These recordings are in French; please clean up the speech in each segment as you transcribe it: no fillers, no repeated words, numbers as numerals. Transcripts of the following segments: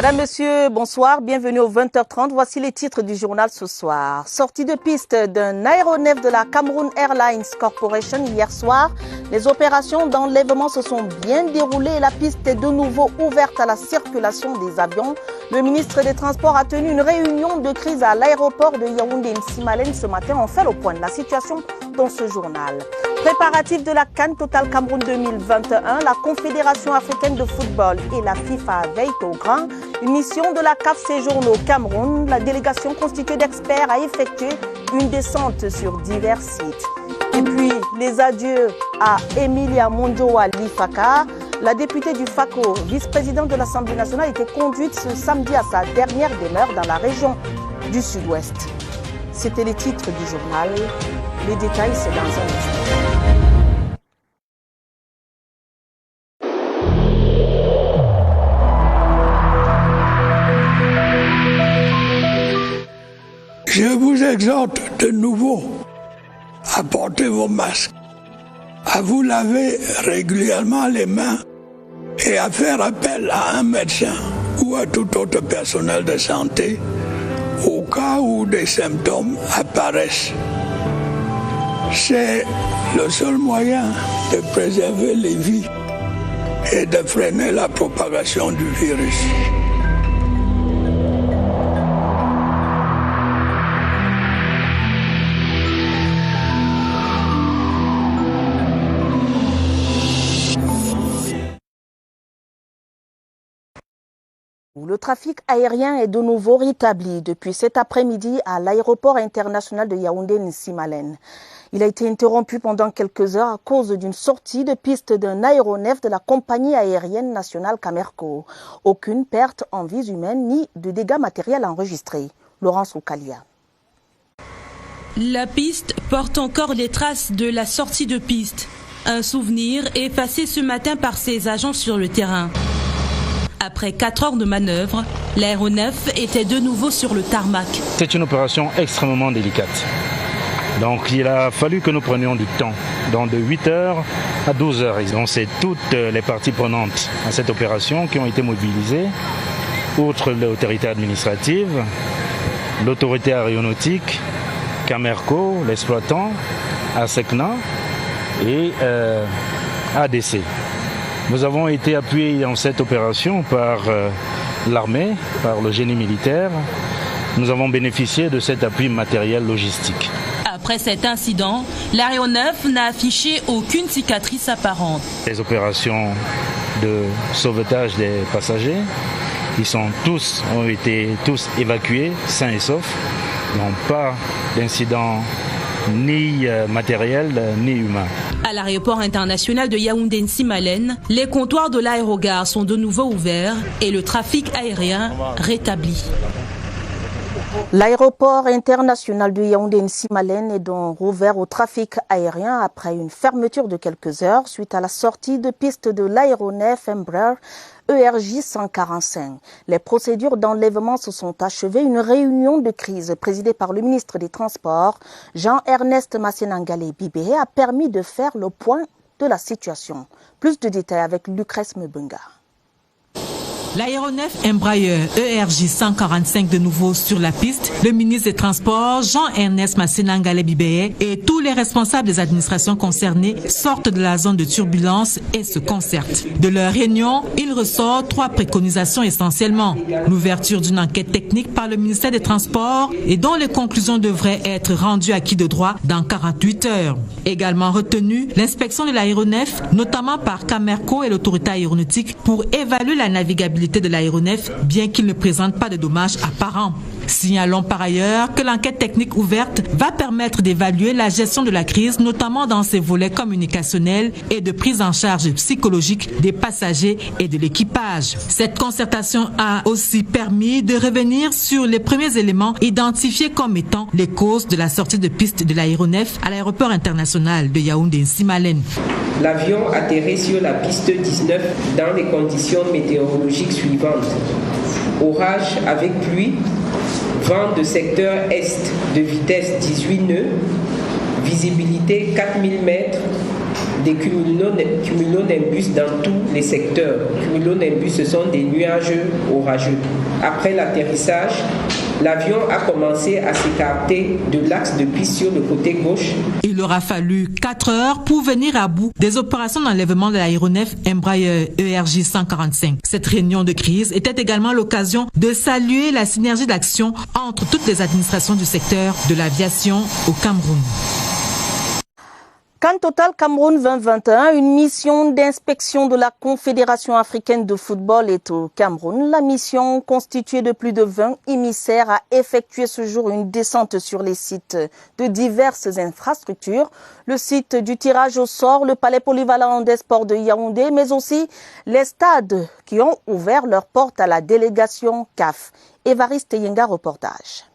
Madame, Monsieur, bonsoir, bienvenue au 20h30. Voici les titres du journal ce soir. Sortie de piste d'un aéronef de la Cameroon Airlines Corporation hier soir. Les opérations d'enlèvement se sont bien déroulées et la piste est de nouveau ouverte à la circulation des avions. Le ministre des Transports a tenu une réunion de crise à l'aéroport de Yaoundé-Nsimalen ce matin. On fait le point de la situation dans ce journal. Préparatifs de la CAN Total Cameroun 2021, la Confédération africaine de football et la FIFA veillent au grand. Une mission de la CAF séjourne au Cameroun. La délégation constituée d'experts a effectué une descente sur divers sites. Et puis, les adieux à Emilia Monjowa Lifaka. La députée du FACO, vice-présidente de l'Assemblée nationale, a été conduite ce samedi à sa dernière demeure dans la région du Sud-Ouest. C'était les titres du journal. Les détails, c'est dans un instant. Je vous exhorte de nouveau à porter vos masques, à vous laver régulièrement les mains et à faire appel à un médecin ou à tout autre personnel de santé au cas où des symptômes apparaissent. C'est le seul moyen de préserver les vies et de freiner la propagation du virus. Le trafic aérien est de nouveau rétabli depuis cet après-midi à l'aéroport international de Yaoundé-Nsimalen. Il a été interrompu pendant quelques heures à cause d'une sortie de piste d'un aéronef de la compagnie aérienne nationale Camerco. Aucune perte en vies humaines ni de dégâts matériels enregistrés. Laurence Oukalia. La piste porte encore les traces de la sortie de piste. Un souvenir effacé ce matin par ses agents sur le terrain. Après 4 heures de manœuvre, l'aéronef était de nouveau sur le tarmac. C'est une opération extrêmement délicate. Donc il a fallu que nous prenions du temps. Donc de 8h à 12h. Donc c'est toutes les parties prenantes à cette opération qui ont été mobilisées. Outre l'autorité administrative, l'autorité aéronautique, Camerco, l'exploitant, ASECNA et ADC. Nous avons été appuyés dans cette opération par l'armée, par le génie militaire. Nous avons bénéficié de cet appui matériel logistique. Après cet incident, l'aéronef n'a affiché aucune cicatrice apparente. Les opérations de sauvetage des passagers, ont été tous évacués, sains et saufs. Donc pas d'incident ni matériel ni humain. À l'aéroport international de Yaoundé-Nsimalen, les comptoirs de l'aérogare sont de nouveau ouverts et le trafic aérien rétabli. L'aéroport international de Yaoundé-Nsimalen est donc rouvert au trafic aérien après une fermeture de quelques heures suite à la sortie de piste de l'aéronef Embraer ERJ 145. Les procédures d'enlèvement se sont achevées. Une réunion de crise présidée par le ministre des Transports, Jean-Ernest Massénangale Bibé, a permis de faire le point de la situation. Plus de détails avec Lucrèce Mbunga. L'aéronef Embraer ERJ 145 de nouveau sur la piste, le ministre des Transports Jean-Ernest Massénangale Bibé et tous les responsables des administrations concernées sortent de la zone de turbulence et se concertent. De leur réunion, il ressort 3 préconisations essentiellement. L'ouverture d'une enquête technique par le ministère des Transports et dont les conclusions devraient être rendues à qui de droit dans 48 heures. Également retenu, l'inspection de l'aéronef, notamment par Camerco et l'autorité aéronautique pour évaluer la navigabilité de l'aéronef, bien qu'il ne présente pas de dommages apparents. Signalons par ailleurs que l'enquête technique ouverte va permettre d'évaluer la gestion de la crise, notamment dans ses volets communicationnels et de prise en charge psychologique des passagers et de l'équipage. Cette concertation a aussi permis de revenir sur les premiers éléments identifiés comme étant les causes de la sortie de piste de l'aéronef à l'aéroport international de Yaoundé-Nsimalen. L'avion atterrit sur la piste 19 dans les conditions météorologiques suivantes. Orage avec pluie, vent de secteur est de vitesse 18 nœuds, Visibilité 4000 mètres des cumulonimbus dans tous les secteurs. Cumulonimbus, ce sont des nuages orageux. Après l'atterrissage, l'avion a commencé à s'écarter de l'axe de piste sur le côté gauche. Il aura fallu 4 heures pour venir à bout des opérations d'enlèvement de l'aéronef Embraer ERJ 145. Cette réunion de crise était également l'occasion de saluer la synergie d'action entre toutes les administrations du secteur de l'aviation au Cameroun. CAN Total Cameroun 2021, une mission d'inspection de la Confédération africaine de football est au Cameroun. La mission, constituée de plus de 20 émissaires, a effectué ce jour une descente sur les sites de diverses infrastructures. Le site du tirage au sort, le palais polyvalent des sports de Yaoundé, mais aussi les stades qui ont ouvert leurs portes à la délégation CAF. Évariste Yenga, reportage.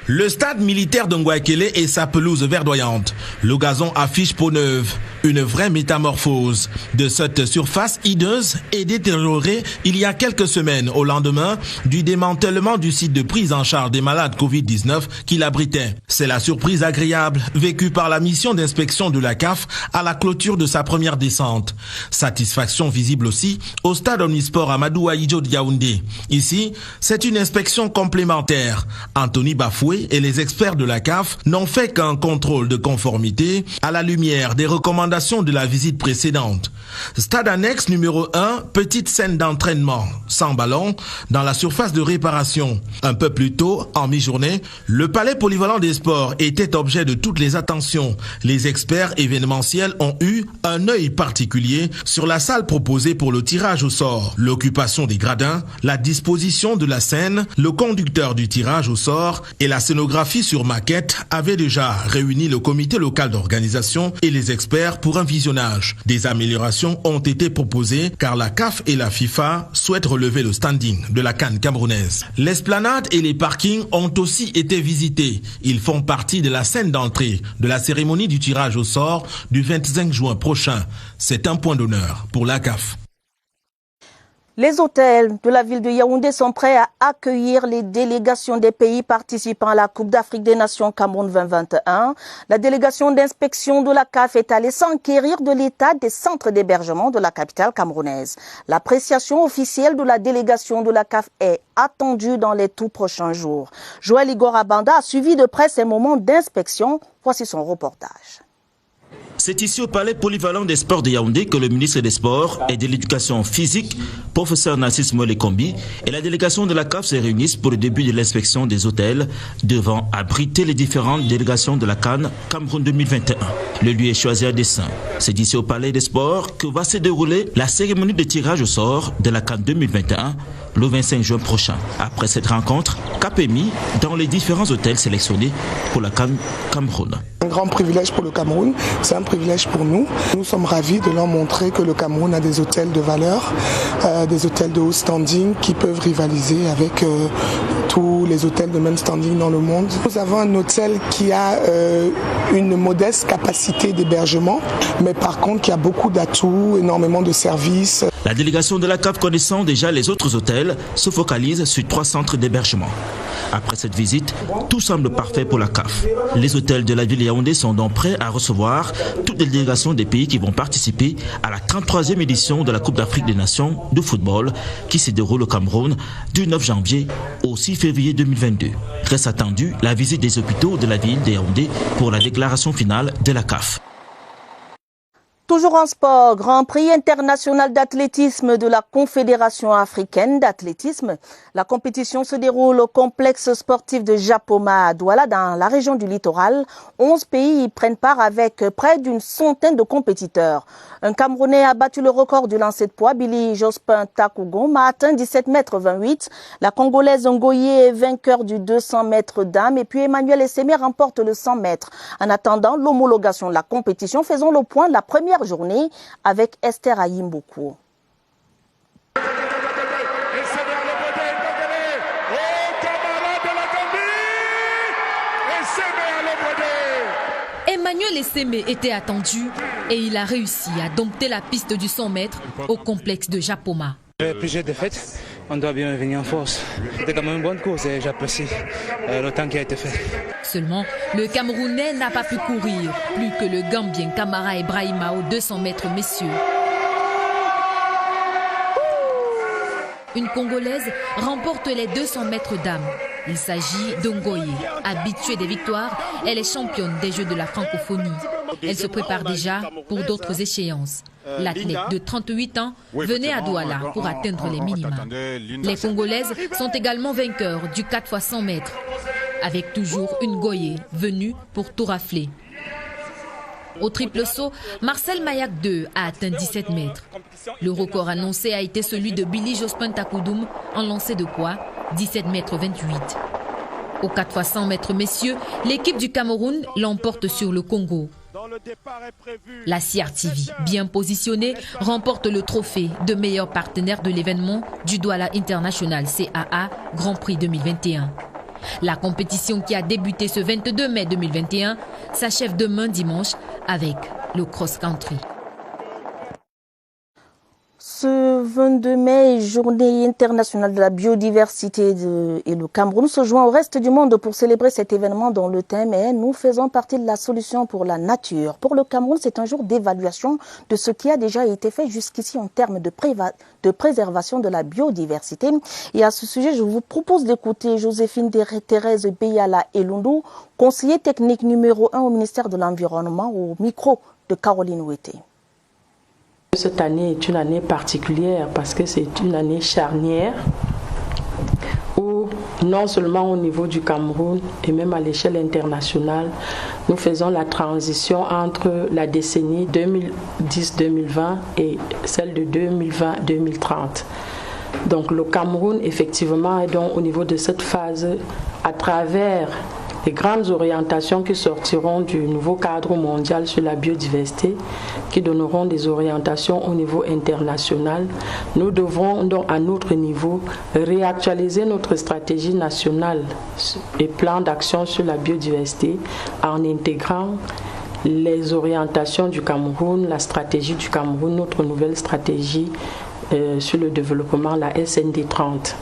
Le stade militaire de Ngouakele et sa pelouse verdoyante. Le gazon affiche peau neuve. Une vraie métamorphose de cette surface hideuse et détériorée il y a quelques semaines au lendemain du démantèlement du site de prise en charge des malades Covid-19 qui l'abritait. C'est la surprise agréable vécue par la mission d'inspection de la CAF à la clôture de sa première descente. Satisfaction visible aussi au stade omnisport Amadou Ahidjo de Yaoundé. Ici, c'est une inspection complémentaire. Anthony Bafoué et les experts de la CAF n'ont fait qu'un contrôle de conformité à la lumière des recommandations de la visite précédente. Stade annexe numéro 1, petite scène d'entraînement, sans ballon, dans la surface de réparation. Un peu plus tôt, en mi-journée, le palais polyvalent des sports était objet de toutes les attentions. Les experts événementiels ont eu un œil particulier sur la salle proposée pour le tirage au sort, l'occupation des gradins, la disposition de la scène, le conducteur du tirage au sort et la scénographie sur maquette avaient déjà réuni le comité local d'organisation et les experts pour un visionnage. Des améliorations ont été proposées car la CAF et la FIFA souhaitent relever le standing de la CAN camerounaise. L'esplanade et les parkings ont aussi été visités. Ils font partie de la scène d'entrée de la cérémonie du tirage au sort du 25 juin prochain. C'est un point d'honneur pour la CAF. Les hôtels de la ville de Yaoundé sont prêts à accueillir les délégations des pays participant à la Coupe d'Afrique des Nations Cameroun 2021. La délégation d'inspection de la CAF est allée s'enquérir de l'état des centres d'hébergement de la capitale camerounaise. L'appréciation officielle de la délégation de la CAF est attendue dans les tout prochains jours. Joël Igor Abanda a suivi de près ces moments d'inspection. Voici son reportage. C'est ici au palais polyvalent des sports de Yaoundé que le ministre des Sports et de l'Éducation physique, professeur Narcisse Molekombi, et la délégation de la CAF se réunissent pour le début de l'inspection des hôtels devant abriter les différentes délégations de la CAN Cameroun 2021. Le lieu est choisi à dessein. C'est ici au palais des sports que va se dérouler la cérémonie de tirage au sort de la CAN 2021 le 25 juin prochain. Après cette rencontre, cap est mis dans les différents hôtels sélectionnés pour la CAN Cameroun. Un grand privilège pour le Cameroun, c'est un privilège pour nous. Nous sommes ravis de leur montrer que le Cameroun a des hôtels de valeur, des hôtels de haut standing qui peuvent rivaliser avec tous les hôtels de même standing dans le monde. Nous avons un hôtel qui a une modeste capacité d'hébergement, mais par contre qui a beaucoup d'atouts, énormément de services. La délégation de la CAF, connaissant déjà les autres hôtels, se focalise sur 3 centres d'hébergement. Après cette visite, tout semble parfait pour la CAF. Les hôtels de la ville de Yaoundé sont donc prêts à recevoir toutes les délégations des pays qui vont participer à la 33e édition de la Coupe d'Afrique des Nations de football qui se déroule au Cameroun du 9 janvier au 6 février 2022. Reste attendu la visite des hôpitaux de la ville de Yaoundé pour la déclaration finale de la CAF. Toujours en sport, Grand Prix international d'athlétisme de la Confédération africaine d'athlétisme. La compétition se déroule au complexe sportif de Japoma à Douala dans la région du littoral. 11 pays y prennent part avec près d'une centaine de compétiteurs. Un Camerounais a battu le record du lancer de poids. Billy Jospin Takougon a atteint 17,28 m. La Congolaise Ngoye est vainqueur du 200 mètres dames et puis Emmanuel Essémé remporte le 100 mètres. En attendant l'homologation de la compétition, faisons le point de la première journée avec Esther Ayimboku. Emmanuel Essémé était attendu et il a réussi à dompter la piste du 100 mètres au complexe de Japoma. J'avais plusieurs défaites On doit bien venir en force. C'était quand même une bonne course et j'apprécie le temps qui a été fait. Seulement, le Camerounais n'a pas pu courir plus que le Gambien Kamara Ibrahima aux 200 mètres messieurs. Une Congolaise remporte les 200 mètres dames. Il s'agit d'Ongoye. Habituée des victoires, elle est championne des Jeux de la francophonie. Elle se prépare déjà pour d'autres échéances. L'athlète de 38 ans venait à Douala pour atteindre les minima. Les Congolaises sont également vainqueurs du 4x100 mètres, avec toujours une Goye venue pour tout rafler. Au triple saut, Marcel Mayak II a atteint 17 mètres. Le record annoncé a été celui de Billy Jospin Takoudoum en lancé de poids, 17 mètres 28. Au 4x100 mètres messieurs, l'équipe du Cameroun l'emporte sur le Congo. La CRTV, bien positionnée, remporte le trophée de meilleur partenaire de l'événement du Douala International CAA Grand Prix 2021. La compétition qui a débuté ce 22 mai 2021 s'achève demain dimanche avec le cross-country. Ce 22 mai, journée internationale de la biodiversité et le Cameroun se joint au reste du monde pour célébrer cet événement dont le thème est « Nous faisons partie de la solution pour la nature ». Pour le Cameroun, c'est un jour d'évaluation de ce qui a déjà été fait jusqu'ici en termes de préservation de la biodiversité. Et à ce sujet, je vous propose d'écouter Joséphine Thérèse Beyala Elundou, conseiller technique numéro 1 au ministère de l'Environnement, au micro de Caroline Ouetté. Cette année est une année particulière parce que c'est une année charnière où non seulement au niveau du Cameroun et même à l'échelle internationale, nous faisons la transition entre la décennie 2010-2020 et celle de 2020-2030. Donc le Cameroun effectivement est donc au niveau de cette phase à travers les grandes orientations qui sortiront du nouveau cadre mondial sur la biodiversité, qui donneront des orientations au niveau international. Nous devrons donc à notre niveau réactualiser notre stratégie nationale et plan d'action sur la biodiversité en intégrant les orientations du Cameroun, la stratégie du Cameroun, notre nouvelle stratégie sur le développement, la SND 30.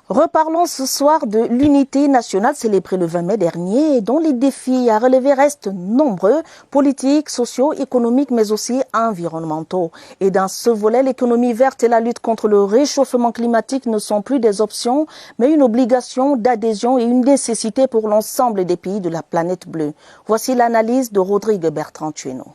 Reparlons ce soir de l'unité nationale célébrée le 20 mai dernier, dont les défis à relever restent nombreux, politiques, sociaux, économiques, mais aussi environnementaux. Et dans ce volet, l'économie verte et la lutte contre le réchauffement climatique ne sont plus des options, mais une obligation d'adhésion et une nécessité pour l'ensemble des pays de la planète bleue. Voici l'analyse de Rodrigue Bertrand-Tueno.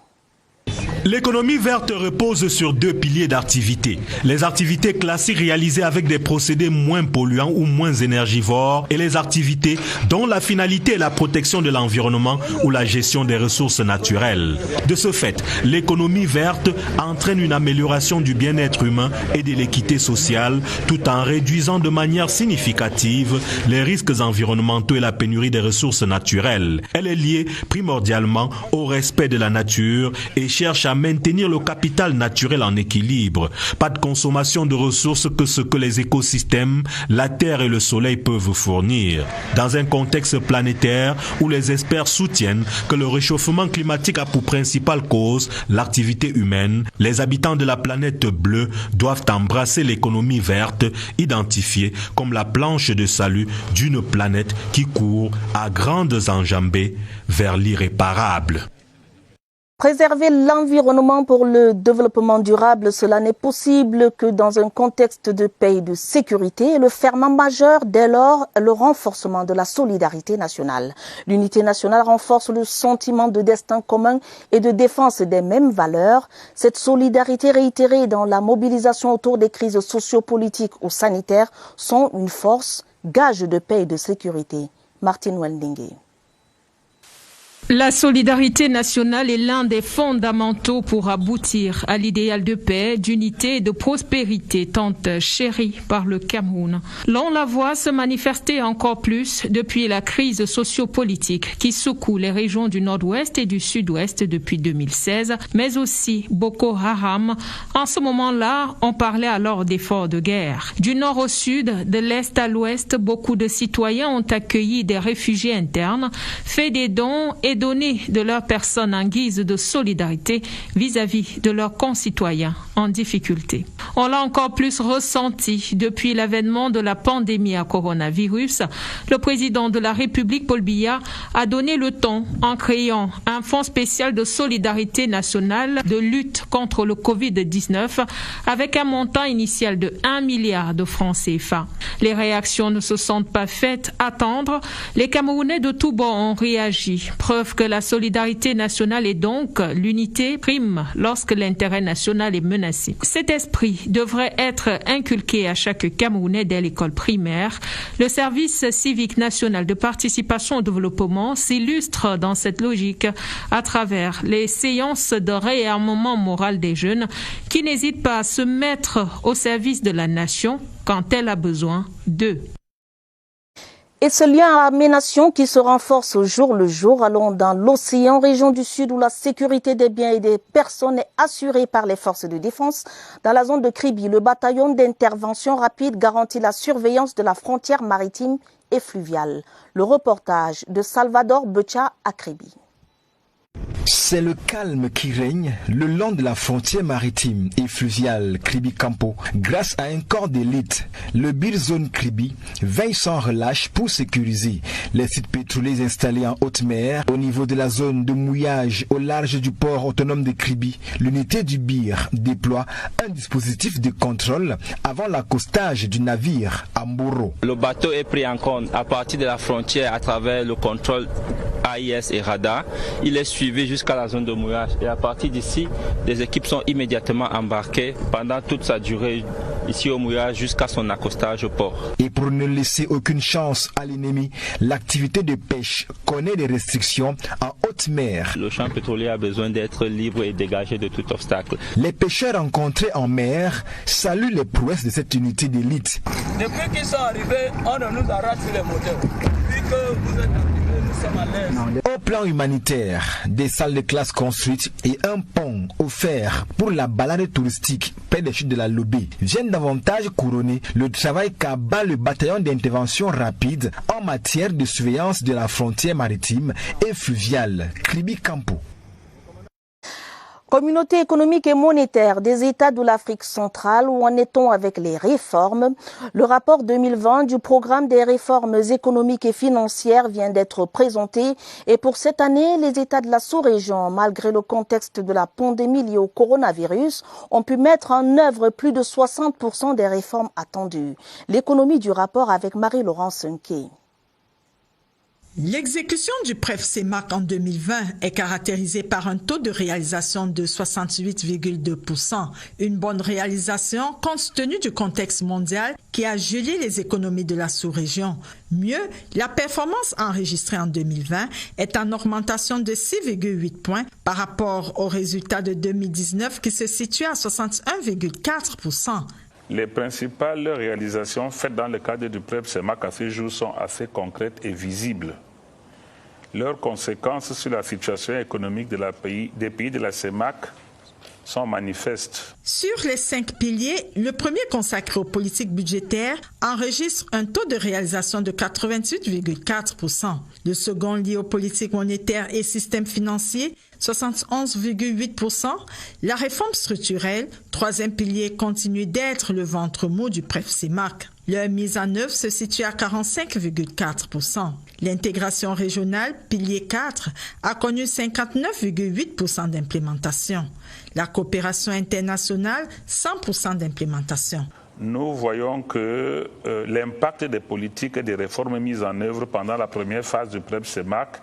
L'économie verte repose sur deux piliers d'activité. Les activités classiques réalisées avec des procédés moins polluants ou moins énergivores et les activités dont la finalité est la protection de l'environnement ou la gestion des ressources naturelles. De ce fait, l'économie verte entraîne une amélioration du bien-être humain et de l'équité sociale tout en réduisant de manière significative les risques environnementaux et la pénurie des ressources naturelles. Elle est liée primordialement au respect de la nature et cherche à maintenir le capital naturel en équilibre. Pas de consommation de ressources que ce que les écosystèmes, la terre et le soleil peuvent fournir. Dans un contexte planétaire où les experts soutiennent que le réchauffement climatique a pour principale cause l'activité humaine, les habitants de la planète bleue doivent embrasser l'économie verte, identifiée comme la planche de salut d'une planète qui court à grandes enjambées vers l'irréparable. Préserver l'environnement pour le développement durable, cela n'est possible que dans un contexte de paix et de sécurité. Et le ferment majeur, dès lors, le renforcement de la solidarité nationale. L'unité nationale renforce le sentiment de destin commun et de défense des mêmes valeurs. Cette solidarité réitérée dans la mobilisation autour des crises sociopolitiques ou sanitaires sont une force, gage de paix et de sécurité. Martine Wendingue. La solidarité nationale est l'un des fondamentaux pour aboutir à l'idéal de paix, d'unité et de prospérité tant chéri par le Cameroun. L'on la voit se manifester encore plus depuis la crise sociopolitique qui secoue les régions du nord-ouest et du sud-ouest depuis 2016, mais aussi Boko Haram. En ce moment-là, on parlait alors d'efforts de guerre. Du nord au sud, de l'est à l'ouest, beaucoup de citoyens ont accueilli des réfugiés internes, fait des dons et donner de leur personne en guise de solidarité vis-à-vis de leurs concitoyens en difficulté. On l'a encore plus ressenti depuis l'avènement de la pandémie à coronavirus. Le président de la République, Paul Biya, a donné le ton en créant un fonds spécial de solidarité nationale de lutte contre le Covid-19 avec un montant initial de 1 milliard de francs CFA. Les réactions ne se sont pas faites attendre. Les Camerounais de tous bords ont réagi. Preuve que la solidarité nationale et donc l'unité prime lorsque l'intérêt national est menacé. Cet esprit devrait être inculqué à chaque Camerounais dès l'école primaire. Le service civique national de participation au développement s'illustre dans cette logique à travers les séances de réarmement moral des jeunes qui n'hésitent pas à se mettre au service de la nation quand elle a besoin d'eux. Et ce lien armée-nation qui se renforce au jour le jour, allons dans l'océan, région du Sud, où la sécurité des biens et des personnes est assurée par les forces de défense. Dans la zone de Kribi, le bataillon d'intervention rapide garantit la surveillance de la frontière maritime et fluviale. Le reportage de Salvador Becha à Kribi. C'est le calme qui règne le long de la frontière maritime et fluviale Kribi-Campo. Grâce à un corps d'élite, le Birzone Kribi veille sans relâche pour sécuriser les sites pétroliers installés en haute mer. Au niveau de la zone de mouillage au large du port autonome de Kribi, l'unité du BIR déploie un dispositif de contrôle avant l'accostage du navire à Mboro. Le bateau est pris en compte à partir de la frontière à travers le contrôle AIS et radar. Il est suivi jusqu'à la zone de mouillage et à partir d'ici, les équipes sont immédiatement embarquées pendant toute sa durée ici au mouillage jusqu'à son accostage au port. Et pour ne laisser aucune chance à l'ennemi, l'activité de pêche connaît des restrictions en haute mer. Le champ pétrolier a besoin d'être libre et dégagé de tout obstacle. Les pêcheurs rencontrés en mer saluent les prouesses de cette unité d'élite. Depuis qu'ils sont arrivés, on nous arrache les moteurs. Depuis que vous êtes arrivés, nous sommes à l'aise. Au plan humanitaire, des salles de classe construites et un pont offert pour la balade touristique près des chutes de la Lobé viennent davantage couronner le travail qu'abat le bataillon d'intervention rapide en matière de surveillance de la frontière maritime et fluviale Kribi-Campo. Communauté économique et monétaire des États de l'Afrique centrale, où en est-on avec les réformes? Le rapport 2020 du programme des réformes économiques et financières vient d'être présenté et pour cette année, les États de la sous-région, malgré le contexte de la pandémie liée au coronavirus, ont pu mettre en œuvre plus de 60% des réformes attendues. L'économie du rapport avec Marie-Laurence Nké. L'exécution du PREF-CEMAC en 2020 est caractérisée par un taux de réalisation de 68,2%. Une bonne réalisation compte tenu du contexte mondial qui a gelé les économies de la sous-région. Mieux, la performance enregistrée en 2020 est en augmentation de 6,8 points par rapport au résultat de 2019 qui se situe à 61,4%. Les principales réalisations faites dans le cadre du PREP-CEMAC à ce jour sont assez concrètes et visibles. Leurs conséquences sur la situation économique des pays de la CEMAC sont manifestes. Sur les 5 piliers, le premier consacré aux politiques budgétaires enregistre un taux de réalisation de 88,4%. Le second lié aux politiques monétaires et système financier, 71,8%. La réforme structurelle, troisième pilier, continue d'être le ventre mou du PREF-CEMAC. Leur mise en œuvre se situe à 45,4%. L'intégration régionale, pilier 4, a connu 59,8% d'implémentation. La coopération internationale, 100% d'implémentation. Nous voyons que l'impact des politiques et des réformes mises en œuvre pendant la première phase du PREP-CEMAC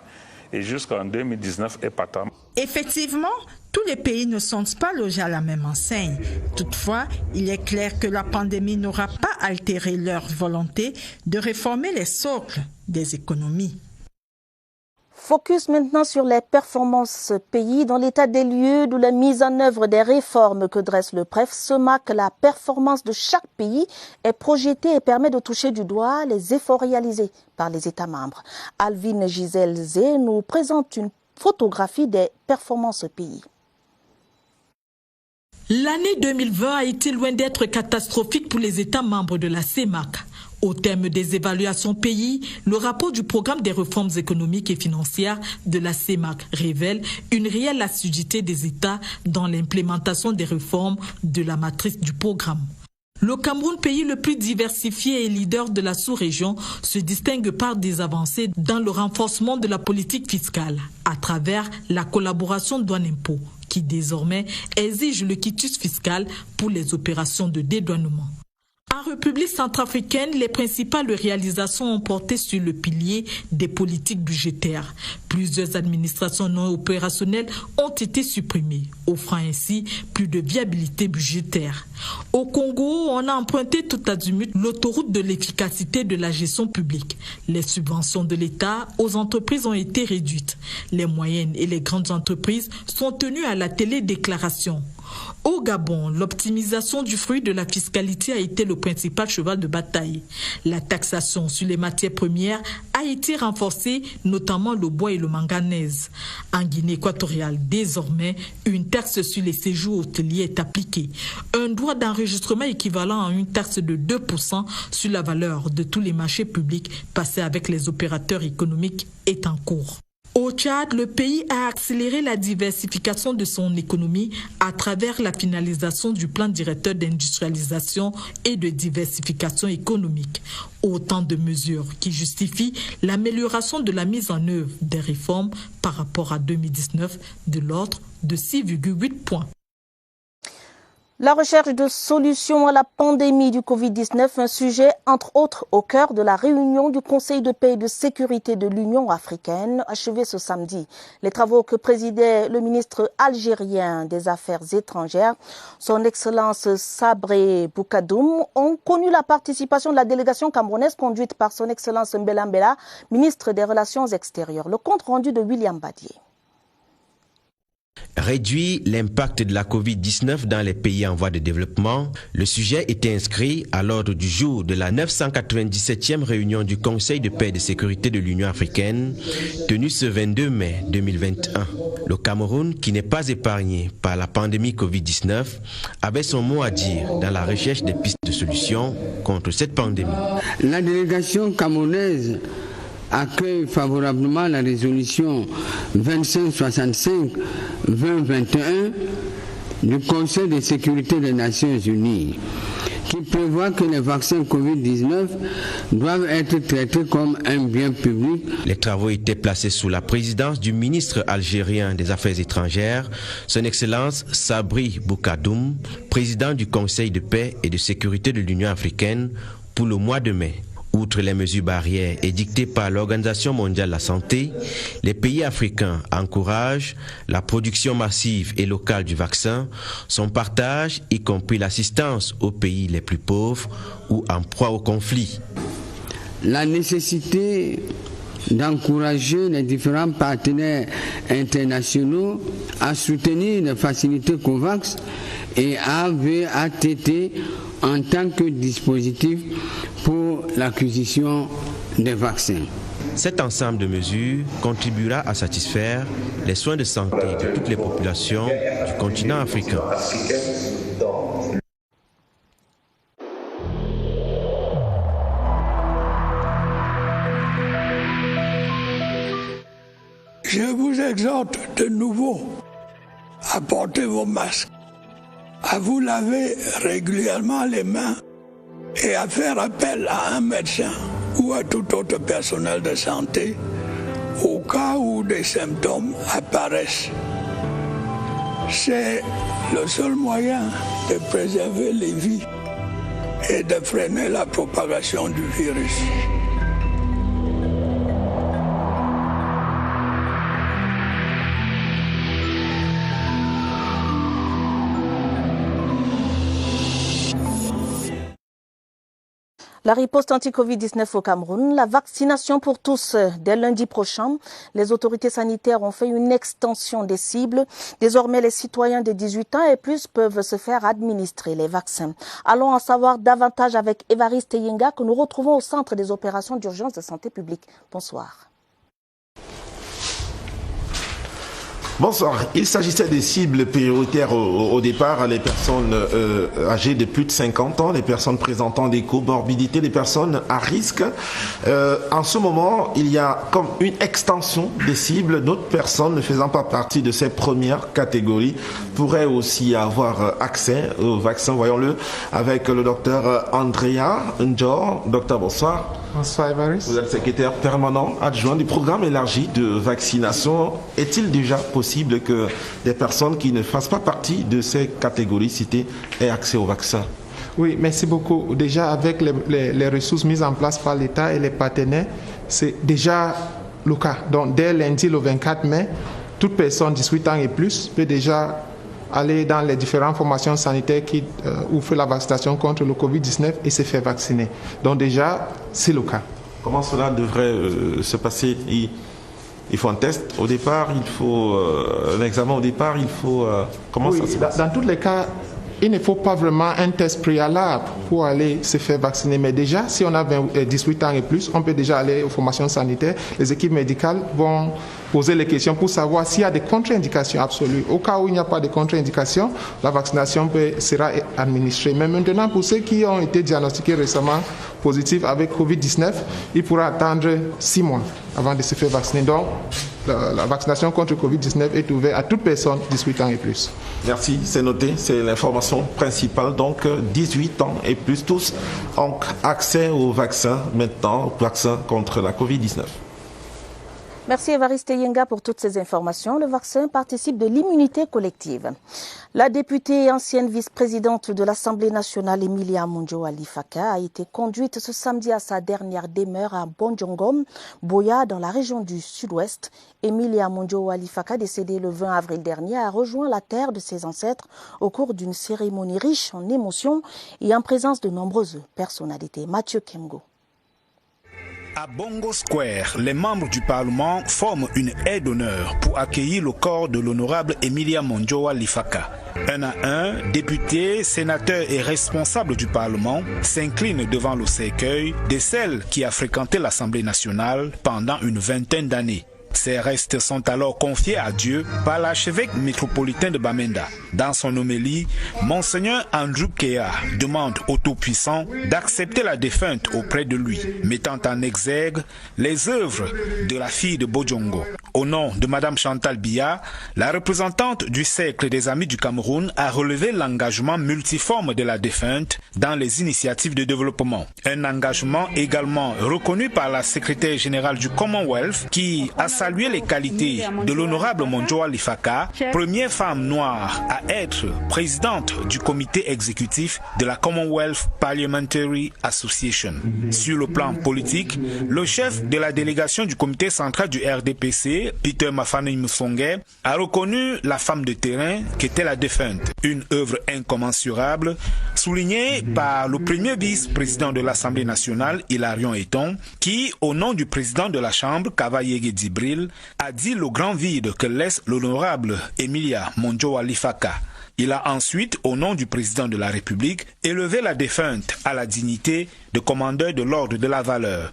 et jusqu'en 2019 est patent. Effectivement, tous les pays ne sont pas logés à la même enseigne. Toutefois, il est clair que la pandémie n'aura pas altéré leur volonté de réformer les socles des économies. Focus maintenant sur les performances pays. Dans l'état des lieux de la mise en œuvre des réformes que dresse le PREF-CEMAC, la performance de chaque pays est projetée et permet de toucher du doigt les efforts réalisés par les États membres. Alvin Gisèle Zé nous présente une photographie des performances pays. L'année 2020 a été loin d'être catastrophique pour les États membres de la CEMAC. Au terme des évaluations pays, le rapport du programme des réformes économiques et financières de la CEMAC révèle une réelle assiduité des États dans l'implémentation des réformes de la matrice du programme. Le Cameroun, pays le plus diversifié et leader de la sous-région, se distingue par des avancées dans le renforcement de la politique fiscale à travers la collaboration douane-impôt qui désormais exige le quitus fiscal pour les opérations de dédouanement. En République centrafricaine, les principales réalisations ont porté sur le pilier des politiques budgétaires. Plusieurs administrations non opérationnelles ont été supprimées, offrant ainsi plus de viabilité budgétaire. Au Congo, on a emprunté tout azimut l'autoroute de l'efficacité de la gestion publique. Les subventions de l'État aux entreprises ont été réduites. Les moyennes et les grandes entreprises sont tenues à la télédéclaration. Au Gabon, l'optimisation du fruit de la fiscalité a été le principal cheval de bataille. La taxation sur les matières premières a été renforcée, notamment le bois et le manganèse. En Guinée équatoriale, désormais, une taxe sur les séjours hôteliers est appliquée. Un droit d'enregistrement équivalent à une taxe de 2% sur la valeur de tous les marchés publics passés avec les opérateurs économiques est en cours. Au Tchad, le pays a accéléré la diversification de son économie à travers la finalisation du plan directeur d'industrialisation et de diversification économique. Autant de mesures qui justifient l'amélioration de la mise en œuvre des réformes par rapport à 2019 de l'ordre de 6,8 points. La recherche de solutions à la pandémie du Covid-19, un sujet entre autres au cœur de la réunion du Conseil de paix et de sécurité de l'Union africaine, achevée ce samedi. Les travaux que présidait le ministre algérien des Affaires étrangères, son Excellence Sabri Boukadoum, ont connu la participation de la délégation camerounaise conduite par son Excellence Mbela Mbela, ministre des Relations extérieures. Le compte rendu de William Badier. Réduire l'impact de la Covid-19 dans les pays en voie de développement, le sujet était inscrit à l'ordre du jour de la 997e réunion du Conseil de paix et de sécurité de l'Union africaine, tenue ce 22 mai 2021. Le Cameroun, qui n'est pas épargné par la pandémie Covid-19, avait son mot à dire dans la recherche des pistes de solutions contre cette pandémie. La délégation camerounaise accueille favorablement la résolution 2565-2021 du Conseil de sécurité des Nations Unies qui prévoit que les vaccins Covid-19 doivent être traités comme un bien public. Les travaux étaient placés sous la présidence du ministre algérien des Affaires étrangères, son Excellence Sabri Boukadoum, président du Conseil de paix et de sécurité de l'Union africaine pour le mois de mai. Outre les mesures barrières édictées par l'Organisation mondiale de la santé, les pays africains encouragent la production massive et locale du vaccin, son partage, y compris l'assistance aux pays les plus pauvres ou en proie au conflit. La nécessité d'encourager les différents partenaires internationaux à soutenir les facilités COVAX et AVATT en tant que dispositif pour l'acquisition des vaccins. Cet ensemble de mesures contribuera à satisfaire les soins de santé de toutes les populations du continent africain. Je vous exhorte de nouveau à porter vos masques, à vous laver régulièrement les mains et à faire appel à un médecin ou à tout autre personnel de santé au cas où des symptômes apparaissent. C'est le seul moyen de préserver les vies et de freiner la propagation du virus. La riposte anti-Covid-19 au Cameroun, la vaccination pour tous dès lundi prochain. Les autorités sanitaires ont fait une extension des cibles. Désormais, les citoyens de 18 ans et plus peuvent se faire administrer les vaccins. Allons en savoir davantage avec Évariste Yenga que nous retrouvons au centre des opérations d'urgence de santé publique. Bonsoir. Bonsoir. Il s'agissait des cibles prioritaires au départ, les personnes âgées de plus de 50 ans, les personnes présentant des comorbidités, les personnes à risque. En ce moment, il y a comme une extension des cibles. D'autres personnes ne faisant pas partie de ces premières catégories pourraient aussi avoir accès au vaccin. Voyons-le avec le docteur Andrea Njor. Docteur, bonsoir. Bonsoir, Évariste. Vous êtes secrétaire permanent adjoint du programme élargi de vaccination. Est-il déjà possible que des personnes qui ne fassent pas partie de ces catégories citées aient accès au vaccin? Oui, merci beaucoup. Déjà, avec les ressources mises en place par l'État et les partenaires, c'est déjà le cas. Donc, dès lundi, le 24 mai, toute personne de 18 ans et plus peut déjà aller dans les différentes formations sanitaires qui ouvrent la vaccination contre le Covid-19 et se faire vacciner. Donc déjà, c'est le cas. Comment cela devrait se passer? Il faut un test au départ, il faut un examen au départ, il faut... comment ça se passe? Dans tous les cas, il ne faut pas vraiment un test préalable pour aller se faire vacciner. Mais déjà, si on a 18 ans et plus, on peut déjà aller aux formations sanitaires. Les équipes médicales vont poser les questions pour savoir s'il y a des contre-indications absolues. Au cas où il n'y a pas de contre-indications, la vaccination sera administrée. Mais maintenant, pour ceux qui ont été diagnostiqués récemment positifs avec Covid-19, ils pourront attendre 6 mois avant de se faire vacciner. Donc, la vaccination contre Covid-19 est ouverte à toute personne de 18 ans et plus. Merci, c'est noté, c'est l'information principale. Donc, 18 ans et plus, tous ont accès au vaccin maintenant, au vaccin contre la Covid-19. Merci Évariste Yenga pour toutes ces informations. Le vaccin participe de l'immunité collective. La députée et ancienne vice-présidente de l'Assemblée nationale, Emilia Monjo Alifaka, a été conduite ce samedi à sa dernière demeure à Bonjongom, Boya, dans la région du Sud-Ouest. Emilia Monjo Alifaka, décédée le 20 avril dernier, a rejoint la terre de ses ancêtres au cours d'une cérémonie riche en émotions et en présence de nombreuses personnalités. Mathieu Kemgo. À Bongo Square, les membres du Parlement forment une aire d'honneur pour accueillir le corps de l'honorable Emilia Monjo Alifaka. Un à un, députés, sénateurs et responsables du Parlement s'inclinent devant le cercueil de celle qui a fréquenté l'Assemblée nationale pendant une vingtaine d'années. Ces restes sont alors confiés à Dieu par l'archevêque métropolitain de Bamenda. Dans son homélie, Monseigneur Andrew Kea demande au Tout-Puissant d'accepter la défunte auprès de lui, mettant en exergue les œuvres de la fille de Bojongo. Au nom de Madame Chantal Biya, la représentante du Cercle des Amis du Cameroun a relevé l'engagement multiforme de la défunte dans les initiatives de développement. Un engagement également reconnu par la secrétaire générale du Commonwealth qui a salué les qualités de l'honorable Monjo Alifaka, première femme noire à être présidente du comité exécutif de la Commonwealth Parliamentary Association. Sur le plan politique, le chef de la délégation du comité central du RDPC, Peter Mafana Musonge, a reconnu la femme de terrain qu'était la défunte. Une œuvre incommensurable, soulignée par le premier vice-président de l'Assemblée nationale, Hilarion Eton, qui, au nom du président de la Chambre, Kavayege Dzibril, a dit le grand vide que laisse l'honorable Emilia Monjo Alifaka. Il a ensuite, au nom du président de la République, élevé la défunte à la dignité de commandeur de l'ordre de la valeur.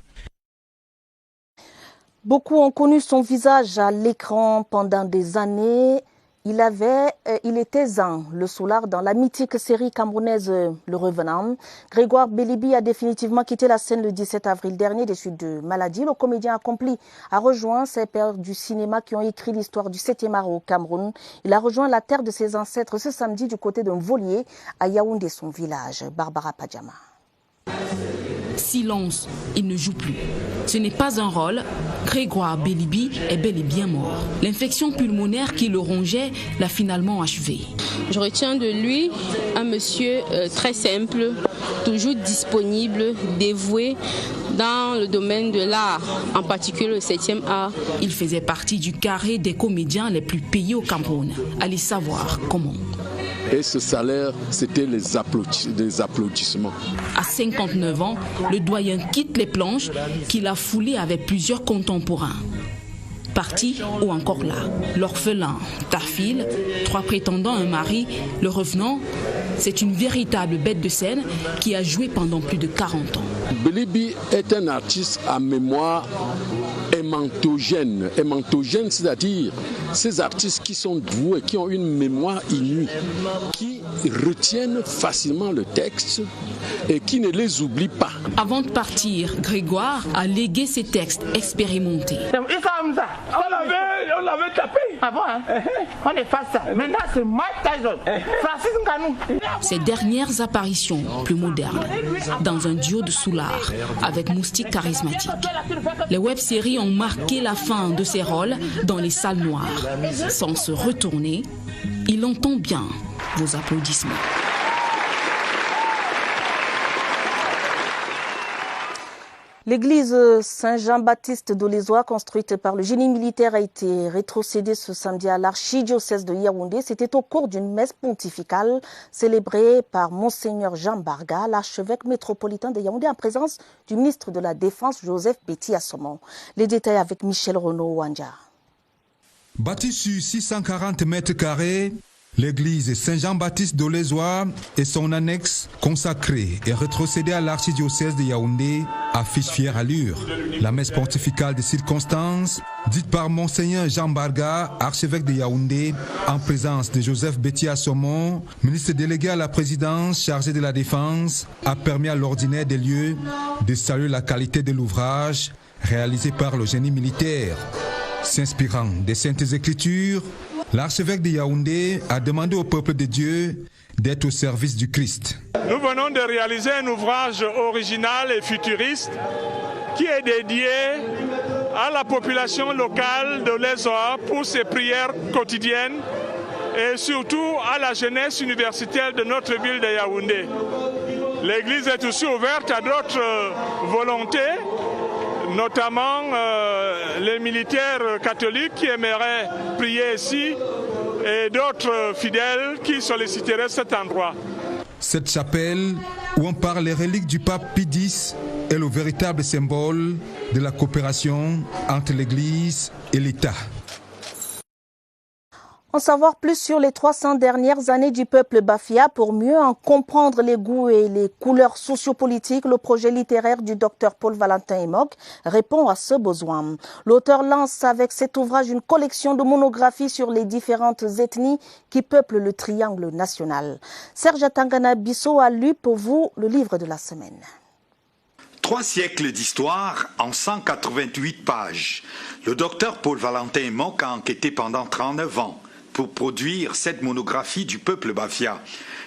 Beaucoup ont connu son visage à l'écran pendant des années. Il était Zan, le soulard, dans la mythique série camerounaise Le Revenant. Grégoire Bélibi a définitivement quitté la scène le 17 avril dernier des suites de maladie. Le comédien accompli a rejoint ses pairs du cinéma qui ont écrit l'histoire du 7e art au Cameroun. Il a rejoint la terre de ses ancêtres ce samedi du côté d'un volier à Yaoundé, son village. Barbara Padjama. Silence, il ne joue plus. Ce n'est pas un rôle. Grégoire Bélibi est bel et bien mort. L'infection pulmonaire qui le rongeait l'a finalement achevé. Je retiens de lui un monsieur très simple, toujours disponible, dévoué dans le domaine de l'art, en particulier le 7e art. Il faisait partie du carré des comédiens les plus payés au Cameroun. Allez savoir comment. Et ce salaire, c'était des applaudissements. À 59 ans, le doyen quitte les planches qu'il a foulées avec plusieurs contemporains. Parti ou encore là, l'orphelin, Tafil, 3 prétendants, un mari, le revenant, c'est une véritable bête de scène qui a joué pendant plus de 40 ans. Bélibi est un artiste à mémoire hémantogène. Hémantogène, c'est-à-dire ces artistes qui sont doués, qui ont une mémoire inouïe, qui retiennent facilement le texte et qui ne les oublient pas. Avant de partir, Grégoire a légué ses textes expérimentés. On l'avait tapé. Ah bon, hein? On efface ça. Maintenant, c'est Mike Tyson. Francis Ngannou. Ses dernières apparitions plus modernes, dans un duo de soulards avec moustique charismatique. Les web-séries ont marqué la fin de ses rôles dans les salles noires. Sans se retourner, il entend bien vos applaudissements. L'église Saint-Jean-Baptiste d'Olézoa, construite par le génie militaire, a été rétrocédée ce samedi à l'archidiocèse de Yaoundé. C'était au cours d'une messe pontificale célébrée par Monseigneur Jean Barga, l'archevêque métropolitain de Yaoundé, en présence du ministre de la Défense, Joseph Betty Assomon. Les détails avec Michel Renaud-Wanja. Bâtie sur 640 mètres carrés, l'église Saint-Jean-Baptiste d'Olézoa et son annexe consacrée et rétrocédée à l'archidiocèse de Yaoundé affiche fière allure. La messe pontificale de circonstance, dite par Monseigneur Jean Barga, archevêque de Yaoundé, en présence de Joseph Betty Assomon, ministre délégué à la présidence chargé de la défense, a permis à l'ordinaire des lieux de saluer la qualité de l'ouvrage réalisé par le génie militaire. S'inspirant des Saintes Écritures, l'archevêque de Yaoundé a demandé au peuple de Dieu d'être au service du Christ. Nous venons de réaliser un ouvrage original et futuriste qui est dédié à la population locale de l'Olézoa pour ses prières quotidiennes et surtout à la jeunesse universitaire de notre ville de Yaoundé. L'église est aussi ouverte à d'autres volontés, notamment les militaires catholiques qui aimeraient prier ici et d'autres fidèles qui solliciteraient cet endroit. Cette chapelle, où on parle les reliques du pape Pie X, est le véritable symbole de la coopération entre l'Église et l'État. En savoir plus sur les 300 dernières années du peuple Bafia pour mieux en comprendre les goûts et les couleurs sociopolitiques, le projet littéraire du docteur Paul-Valentin Emok répond à ce besoin. L'auteur lance avec cet ouvrage une collection de monographies sur les différentes ethnies qui peuplent le triangle national. Serge Atangana Bissot a lu pour vous le livre de la semaine. 3 siècles d'histoire en 188 pages. Le docteur Paul-Valentin Emok a enquêté pendant 39 ans pour produire cette monographie du peuple Bafia.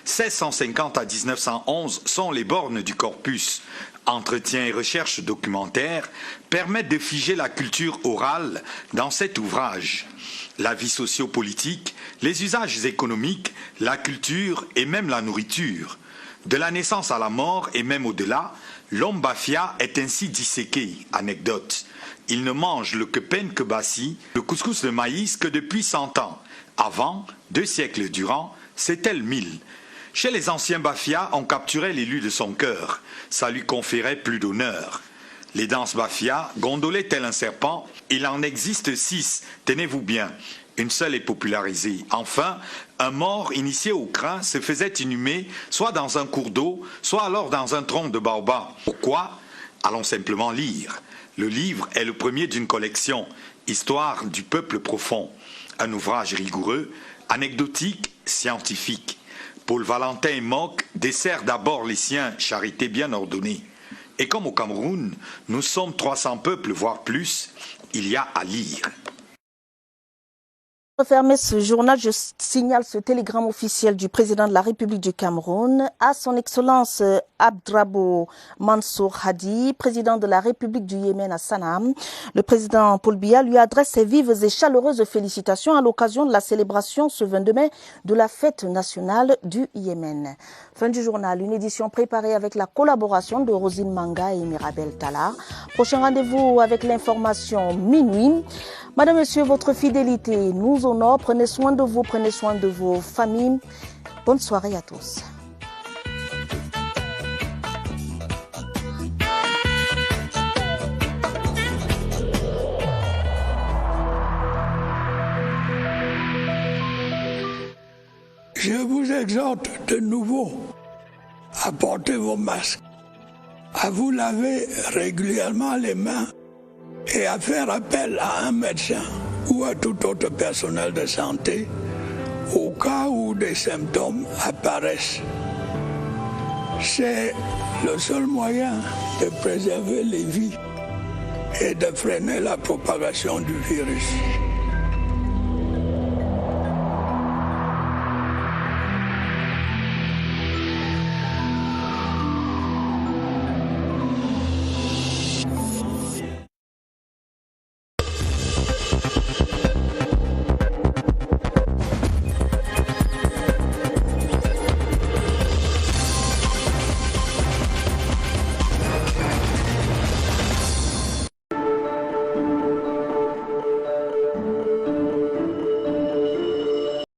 1650 à 1911 sont les bornes du corpus. Entretiens et recherches documentaires permettent de figer la culture orale dans cet ouvrage. La vie sociopolitique, les usages économiques, la culture et même la nourriture. De la naissance à la mort et même au-delà, l'homme Bafia est ainsi disséqué. Anecdote. Il ne mange le kepen kebassi, le couscous de maïs, que depuis 100 ans. Avant, 2 siècles durant, c'était le mil. Chez les anciens Bafia, on capturait l'élu de son cœur. Ça lui conférait plus d'honneur. Les danses Bafia gondolaient tel un serpent. Il en existe 6, tenez-vous bien. Une seule est popularisée. Enfin, un mort initié au crin se faisait inhumer soit dans un cours d'eau, soit alors dans un tronc de baobab. Pourquoi? Allons simplement lire. Le livre est le premier d'une collection, Histoire du peuple profond. Un ouvrage rigoureux, anecdotique, scientifique. Paul-Valentin Emok dessert d'abord les siens, charité bien ordonnée. Et comme au Cameroun, nous sommes 300 peuples, voire plus, il y a à lire. Pour fermer ce journal, je signale ce télégramme officiel du président de la République du Cameroun à son Excellence Abdrabbo Mansour Hadi, président de la République du Yémen à Sanaa. Le président Paul Biya lui adresse ses vives et chaleureuses félicitations à l'occasion de la célébration ce 22 mai de la fête nationale du Yémen. Fin du journal, une édition préparée avec la collaboration de Rosine Manga et Mirabel Tala. Prochain rendez-vous avec l'information minuit. Madame, Monsieur, votre fidélité nous honore. Prenez soin de vous, prenez soin de vos familles. Bonne soirée à tous. Je vous exhorte de nouveau à porter vos masques, à vous laver régulièrement les mains et à faire appel à un médecin ou à tout autre personnel de santé au cas où des symptômes apparaissent. C'est le seul moyen de préserver les vies et de freiner la propagation du virus.